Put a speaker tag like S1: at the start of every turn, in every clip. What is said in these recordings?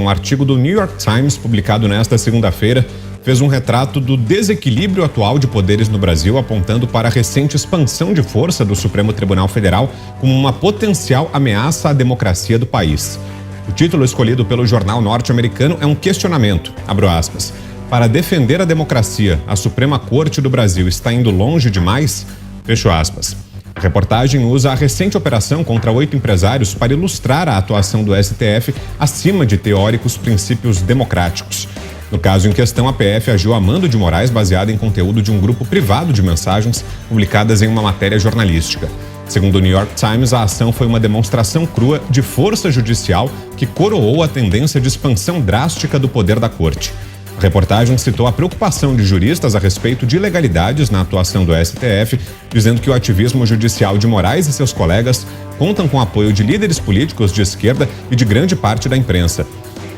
S1: Um artigo do New York Times, publicado nesta segunda-feira, fez um retrato do desequilíbrio atual de poderes no Brasil, apontando para a recente expansão de força do Supremo Tribunal Federal como uma potencial ameaça à democracia do país. O título escolhido pelo jornal norte-americano é um questionamento, abro aspas, para defender a democracia, a Suprema Corte do Brasil está indo longe demais? Fecho aspas. A reportagem usa a recente operação contra 8 empresários para ilustrar a atuação do STF acima de teóricos princípios democráticos. No caso em questão, a PF agiu a mando de Moraes baseado em conteúdo de um grupo privado de mensagens publicadas em uma matéria jornalística. Segundo o New York Times, a ação foi uma demonstração crua de força judicial que coroou a tendência de expansão drástica do poder da corte. A reportagem citou a preocupação de juristas a respeito de ilegalidades na atuação do STF, dizendo que o ativismo judicial de Moraes e seus colegas contam com o apoio de líderes políticos de esquerda e de grande parte da imprensa.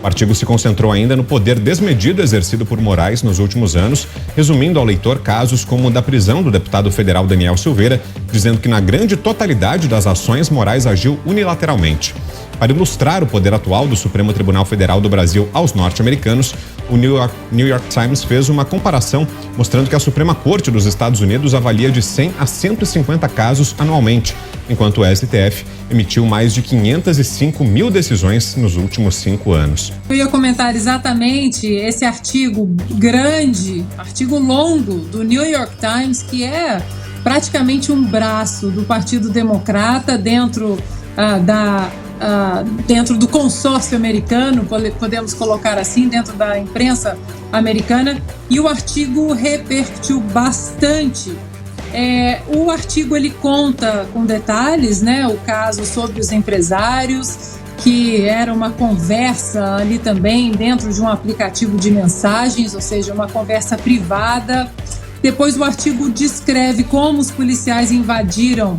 S1: O artigo se concentrou ainda no poder desmedido exercido por Moraes nos últimos anos, resumindo ao leitor casos como o da prisão do deputado federal Daniel Silveira, dizendo que na grande totalidade das ações Moraes agiu unilateralmente. Para ilustrar o poder atual do Supremo Tribunal Federal do Brasil aos norte-americanos, o New York Times fez uma comparação mostrando que a Suprema Corte dos Estados Unidos avalia de 100 a 150 casos anualmente, enquanto o STF emitiu mais de 505 mil decisões nos últimos 5 anos.
S2: Eu ia comentar exatamente esse artigo grande, artigo longo do New York Times, que é praticamente um braço do Partido Democrata dentro dentro do consórcio americano, podemos colocar assim, dentro da imprensa americana, e o artigo repercutiu bastante. O artigo ele conta com detalhes, né, o caso sobre os empresários, que era uma conversa ali também dentro de um aplicativo de mensagens, ou seja, uma conversa privada. Depois o artigo descreve como os policiais invadiram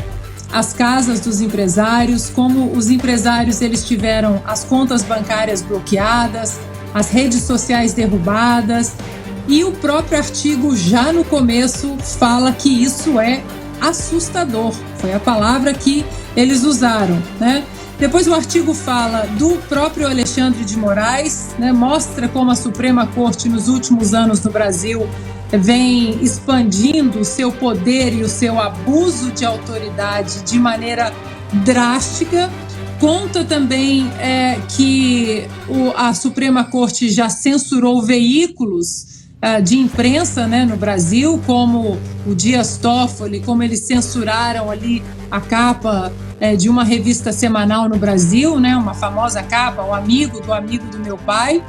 S2: as casas dos empresários, como os empresários eles tiveram as contas bancárias bloqueadas, as redes sociais derrubadas, e o próprio artigo já no começo fala que isso é assustador, foi a palavra que eles usaram, né? Depois o artigo fala do próprio Alexandre de Moraes, né? Mostra como a Suprema Corte nos últimos anos no Brasil vem expandindo o seu poder e o seu abuso de autoridade de maneira drástica. Conta também que a Suprema Corte já censurou veículos de imprensa, né, no Brasil, como o Dias Toffoli, como eles censuraram ali a capa de uma revista semanal no Brasil, né, uma famosa capa, o amigo do meu pai.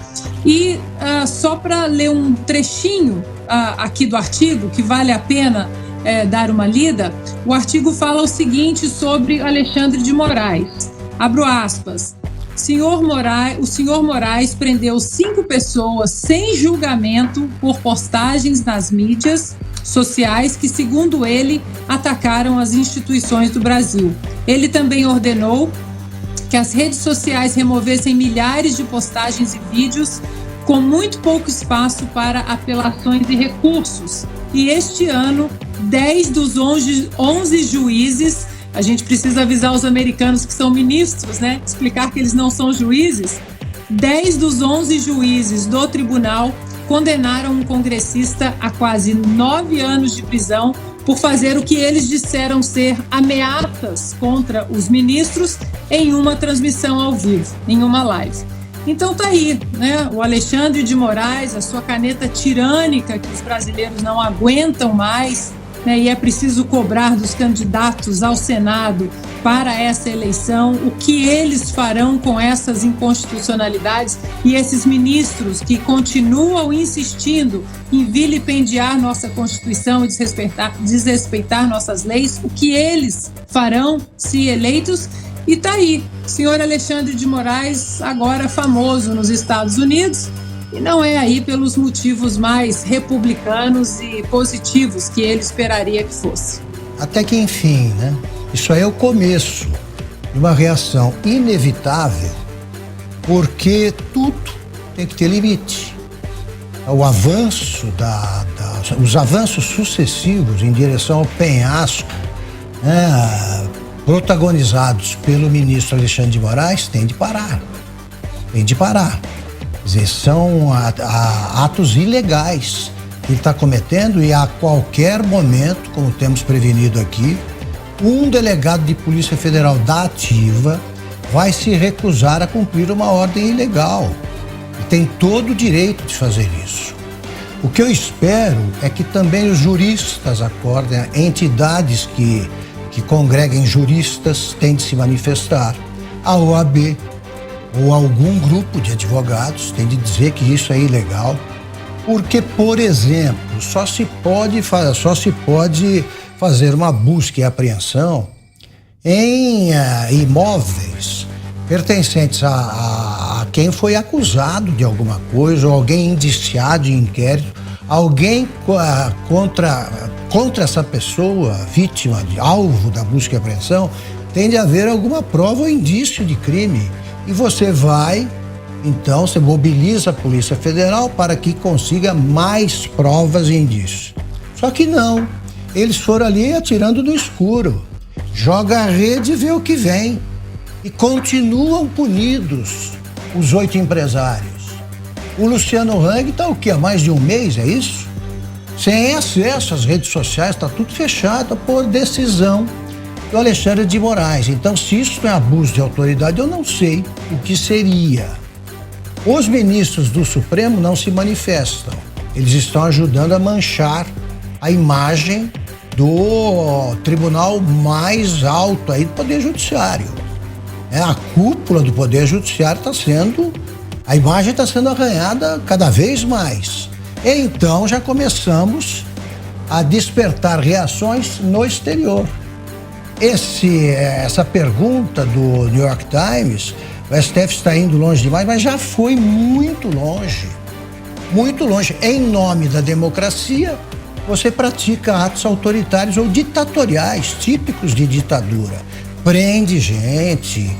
S2: E só para ler um trechinho aqui do artigo, que vale a pena dar uma lida, o artigo fala o seguinte sobre Alexandre de Moraes, abro aspas, o senhor Moraes prendeu 5 pessoas sem julgamento por postagens nas mídias sociais que, segundo ele, atacaram as instituições do Brasil. Ele também ordenou que as redes sociais removessem milhares de postagens e vídeos com muito pouco espaço para apelações e recursos. E este ano, 10 dos 11 juízes, a gente precisa avisar os americanos que são ministros, né? Explicar que eles não são juízes. 10 dos 11 juízes do tribunal condenaram um congressista a quase 9 anos de prisão por fazer o que eles disseram ser ameaças contra os ministros em uma transmissão ao vivo, em uma live. Então tá aí, né? O Alexandre de Moraes, a sua caneta tirânica que os brasileiros não aguentam mais, né? E é preciso cobrar dos candidatos ao Senado para essa eleição o que eles farão com essas inconstitucionalidades e esses ministros que continuam insistindo em vilipendiar nossa Constituição e desrespeitar nossas leis, o que eles farão se eleitos. E tá aí, o senhor Alexandre de Moraes, agora famoso nos Estados Unidos, e não é aí pelos motivos mais republicanos e positivos que ele esperaria que fosse.
S3: Até que enfim, né? Isso aí é o começo de uma reação inevitável, porque tudo tem que ter limite. O avanço os avanços sucessivos em direção ao penhasco, né, protagonizados pelo ministro Alexandre de Moraes, tem de parar. Quer dizer, são atos ilegais que ele está cometendo, e a qualquer momento, como temos prevenido aqui, um delegado de Polícia Federal da ativa vai se recusar a cumprir uma ordem ilegal. E tem todo o direito de fazer isso. O que eu espero é que também os juristas acordem, entidades que congreguem juristas têm de se manifestar, a OAB ou algum grupo de advogados tem de dizer que isso é ilegal, porque, por exemplo, só se pode fazer uma busca e apreensão em imóveis pertencentes a quem foi acusado de alguma coisa, ou alguém indiciado em inquérito, alguém contra essa pessoa, vítima, alvo da busca e apreensão, tem de haver alguma prova ou indício de crime. E você vai, então, você mobiliza a Polícia Federal para que consiga mais provas e indícios. Só que não, eles foram ali atirando no escuro. Joga a rede e vê o que vem. E continuam punidos os 8 empresários. O Luciano Hang está o quê? Há mais de um mês, é isso? Sem acesso às redes sociais, está tudo fechado por decisão do Alexandre de Moraes. Então, se isso não é abuso de autoridade, eu não sei o que seria. Os ministros do Supremo não se manifestam. Eles estão ajudando a manchar a imagem do tribunal mais alto aí do Poder Judiciário. A cúpula do Poder Judiciário a imagem está sendo arranhada cada vez mais. Então já começamos a despertar reações no exterior. Essa pergunta do New York Times, o STF está indo longe demais, mas já foi muito longe. Muito longe. Em nome da democracia, você pratica atos autoritários ou ditatoriais, típicos de ditadura. Prende gente,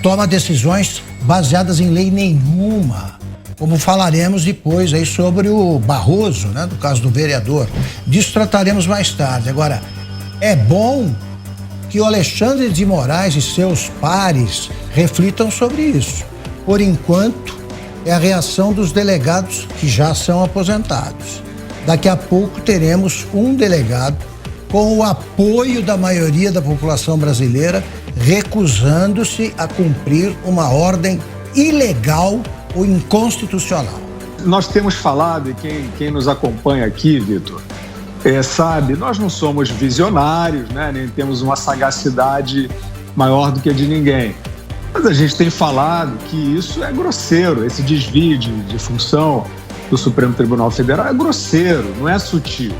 S3: toma decisões baseadas em lei nenhuma, como falaremos depois aí sobre o Barroso, do caso do vereador. Disso trataremos mais tarde. Agora, é bom que o Alexandre de Moraes e seus pares reflitam sobre isso. Por enquanto, é a reação dos delegados que já são aposentados. Daqui a pouco teremos um delegado com o apoio da maioria da população brasileira, recusando-se a cumprir uma ordem ilegal ou inconstitucional.
S4: Nós temos falado, e quem nos acompanha aqui, Vitor, sabe, nós não somos visionários, nem temos uma sagacidade maior do que a de ninguém. Mas a gente tem falado que isso é grosseiro, esse desvio de função do Supremo Tribunal Federal é grosseiro, não é sutil.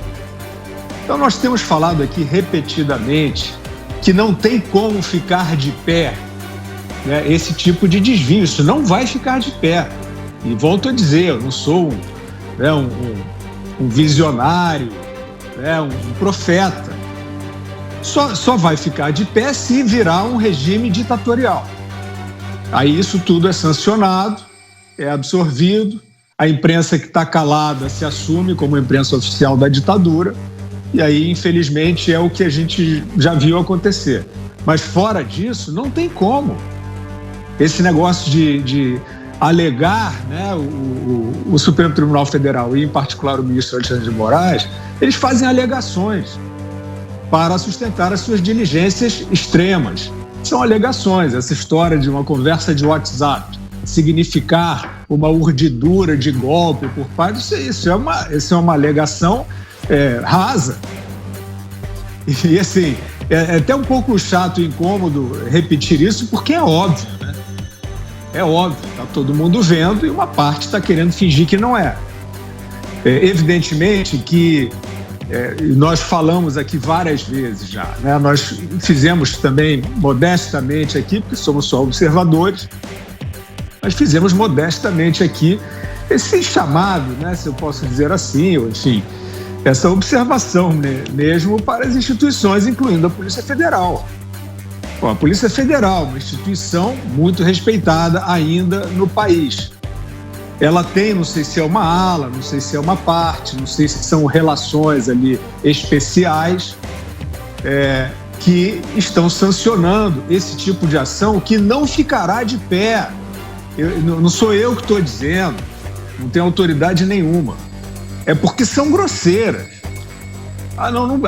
S4: Então nós temos falado aqui repetidamente que não tem como ficar de pé esse tipo de desvio, isso não vai ficar de pé. E volto a dizer, eu não sou um visionário, um profeta. Só vai ficar de pé se virar um regime ditatorial. Aí isso tudo é sancionado, é absorvido, a imprensa que está calada se assume como imprensa oficial da ditadura, e aí, infelizmente, é o que a gente já viu acontecer. Mas fora disso, não tem como. Esse negócio de alegar, o Supremo Tribunal Federal e, em particular, o ministro Alexandre de Moraes, eles fazem alegações para sustentar as suas diligências extremas. São alegações, essa história de uma conversa de WhatsApp significar uma urdidura de golpe por parte, isso é uma alegação rasa. E assim, é até um pouco chato e incômodo repetir isso, porque é óbvio, É óbvio, está todo mundo vendo e uma parte está querendo fingir que não é. Evidentemente que nós falamos aqui várias vezes já, Nós fizemos também modestamente aqui, porque somos só observadores, mas fizemos modestamente aqui esse chamado, se eu posso dizer assim, ou enfim, essa observação mesmo para as instituições, incluindo a Polícia Federal. Bom, a Polícia Federal, uma instituição muito respeitada ainda no país. Ela tem, não sei se é uma ala, não sei se é uma parte, não sei se são relações ali especiais que estão sancionando esse tipo de ação que não ficará de pé. não sou eu que estou dizendo, não tenho autoridade nenhuma. É porque são grosseiras.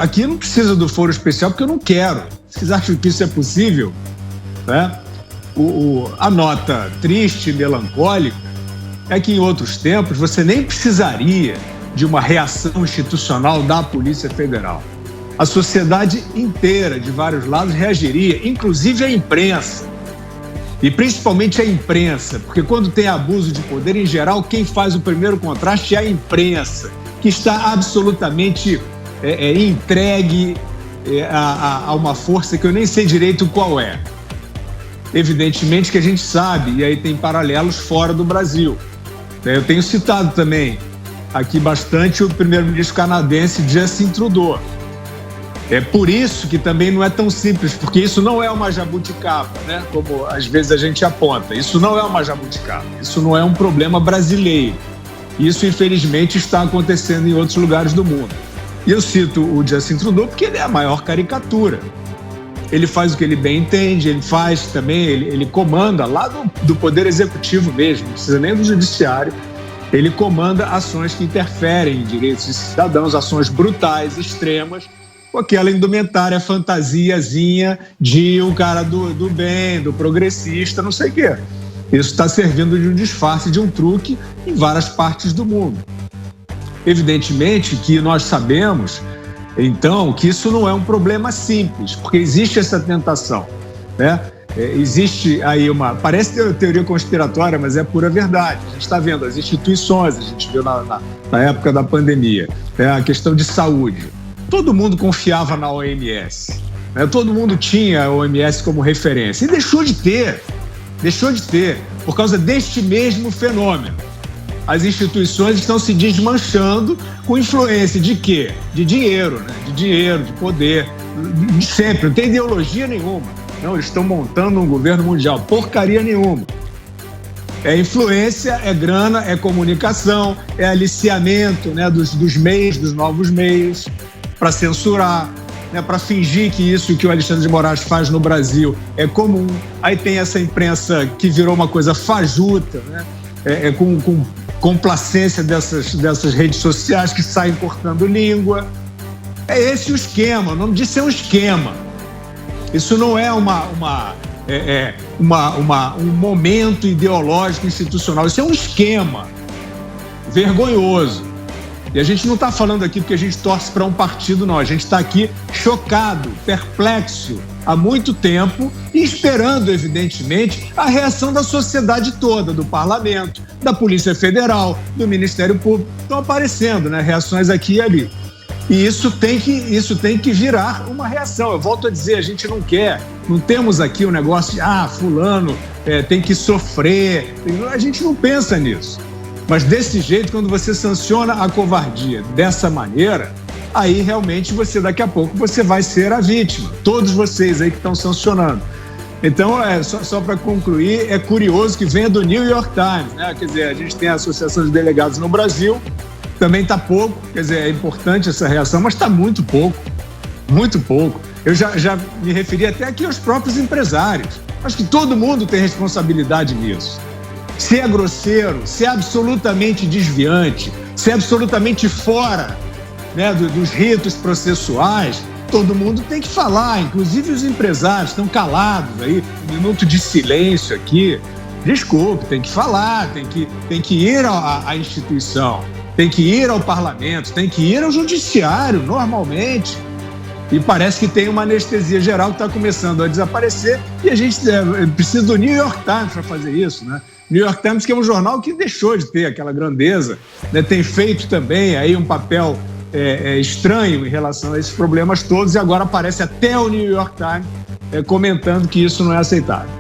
S4: Aqui não precisa do foro especial porque eu não quero. Vocês acham que isso é possível? Né? A nota triste, melancólica, é que em outros tempos você nem precisaria de uma reação institucional da Polícia Federal. A sociedade inteira, de vários lados, reagiria, inclusive a imprensa. E principalmente a imprensa, porque quando tem abuso de poder, em geral, quem faz o primeiro contraste é a imprensa, que está absolutamente entregue a uma força que eu nem sei direito qual é. Evidentemente que a gente sabe, e aí tem paralelos fora do Brasil. Eu tenho citado também aqui bastante o primeiro-ministro canadense Justin Trudeau. É por isso que também não é tão simples, porque isso não é uma jabuticaba, né? Como às vezes a gente aponta. Isso não é uma jabuticaba, isso não é um problema brasileiro. Isso, infelizmente, está acontecendo em outros lugares do mundo. E eu cito o Justin Trudeau porque ele é a maior caricatura. Ele faz o que ele bem entende, ele faz também, ele comanda lá do Poder Executivo mesmo, não precisa nem do Judiciário. Ele comanda ações que interferem em direitos de cidadãos, ações brutais, extremas, com aquela indumentária fantasiazinha de um cara do bem, do progressista, não sei o quê. Isso está servindo de um disfarce, de um truque em várias partes do mundo. Evidentemente que nós sabemos, então, que isso não é um problema simples, porque existe essa tentação, né? Existe aí parece ter teoria conspiratória, mas é pura verdade. A gente está vendo as instituições, a gente viu na época da pandemia, a questão de saúde. Todo mundo confiava na OMS, né? Todo mundo tinha a OMS como referência e deixou de ter, por causa deste mesmo fenômeno. As instituições estão se desmanchando com influência de quê? De dinheiro, né? De dinheiro, de poder, de sempre, não tem ideologia nenhuma. Não, eles estão montando um governo mundial, porcaria nenhuma. É influência, é grana, é comunicação, é aliciamento, né, dos meios, dos novos meios, para censurar, né, para fingir que isso que o Alexandre de Moraes faz no Brasil é comum. Aí tem essa imprensa que virou uma coisa fajuta, né, com complacência dessas redes sociais que saem cortando língua. É esse o esquema, o nome disso é um esquema. Isso não é um momento ideológico institucional, isso é um esquema vergonhoso. E a gente não está falando aqui porque a gente torce para um partido, não. A gente está aqui chocado, perplexo há muito tempo e esperando, evidentemente, a reação da sociedade toda, do parlamento, da Polícia Federal, do Ministério Público. Estão aparecendo, né, reações aqui e ali. E isso tem que virar uma reação. Eu volto a dizer, a gente não quer, não temos aqui o negócio de fulano tem que sofrer. A gente não pensa nisso. Mas desse jeito, quando você sanciona a covardia dessa maneira, aí realmente daqui a pouco você vai ser a vítima. Todos vocês aí que estão sancionando. Então, só para concluir, é curioso que venha do New York Times, né? Quer dizer, a gente tem a Associação de Delegados no Brasil, também está pouco, quer dizer, é importante essa reação, mas está muito pouco, muito pouco. Eu já me referi até aqui aos próprios empresários. Acho que todo mundo tem responsabilidade nisso. Se é grosseiro, se é absolutamente desviante, se é absolutamente fora, né, dos ritos processuais, todo mundo tem que falar, inclusive os empresários estão calados aí, um minuto de silêncio aqui. Desculpe, tem que falar, tem que ir à instituição. Tem que ir ao parlamento, tem que ir ao judiciário, normalmente. E parece que tem uma anestesia geral que está começando a desaparecer e a gente precisa do New York Times para fazer isso, né? New York Times, que é um jornal que deixou de ter aquela grandeza, né? Tem feito também aí um papel estranho em relação a esses problemas todos e agora aparece até o New York Times comentando que isso não é aceitável.